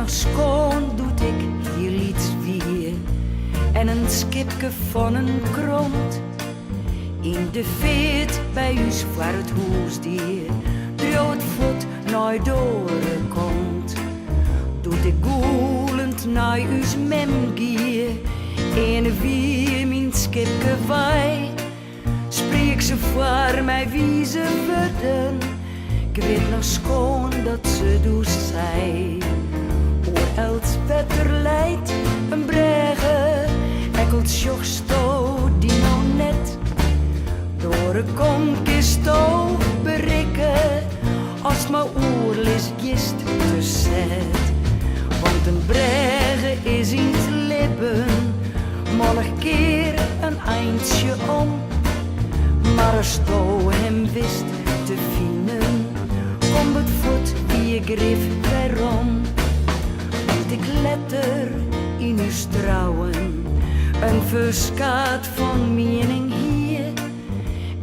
nog schoon doet ik hier iets weer. En een skipke van een kront. In de veert bij us voor het hoesdier. Droog het voet naar doren komt. Doet ik goelend naar us memgier. En wie mijn skipke wij. Spreek ze voor mij wie ze worden. Ik weet nog schoon dat ze dus zei. Oor els beter leidt een brege. Ekkelt sjochsto die nou net. Door een konkisto berikken. Als mijn oorlis gist te zet. Want een brege is in het lippen. Mollig keer een eindje om. Maar als sto hem wist te vinden, komt het voet die je grif waarom. Want ik letter in uw trouwen, een verskaat van mening hier.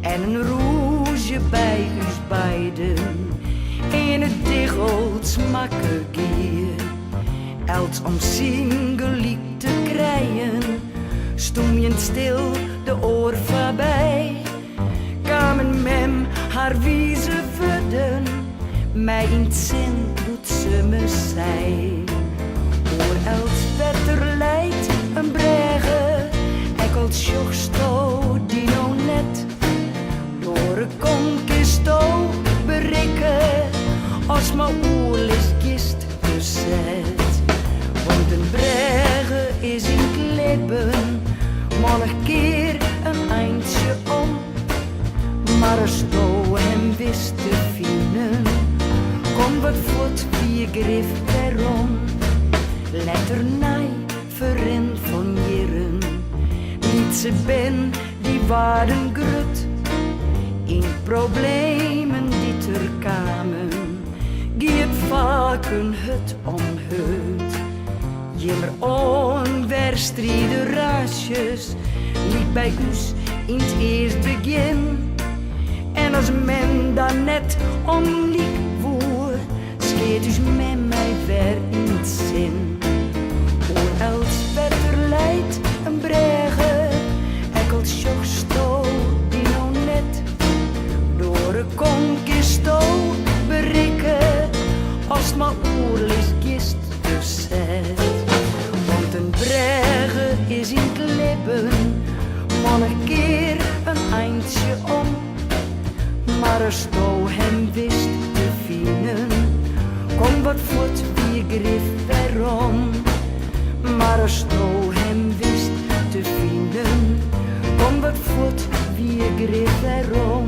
En een roesje bij us beiden, in het diggelt smakken gier. Els om singeliek te krijgen, stoem je stil de oor voorbij. Kamen mem haar wieze worden, mij in het zin doet ze me zij. Oor els beter leidt een brege, ekkelt sjochsto die nou net. Door een konkisto berikken, als mijn oorlis gist bezet. Want een brege is in het leven, mollig keer een eindje om. Maar als sto hem wist te vinden, kom wat voet wie je grif waarom. Letternij verin van jaren, niet ze ben die waarden grut. In problemen die ter kamen, giet vaak een hut om hut. Jimmer onweerstrijde raasjes, liep bij us in het eerst begin. En als men dan net om liek woer, scheert us met mij ver in het zin. Oor els beter leidt een brege, ekkelt sjochsto die nou net. Door een konkisto berikken, als mijn oorlis gist bezet. Want een brege is in het lippen, mollig keer een eindje om. Maar als sto hem wist te vinden, kom wat voet wie grif waarom. Maar als sto hem wist te vinden, kom wat voet wie grif waarom.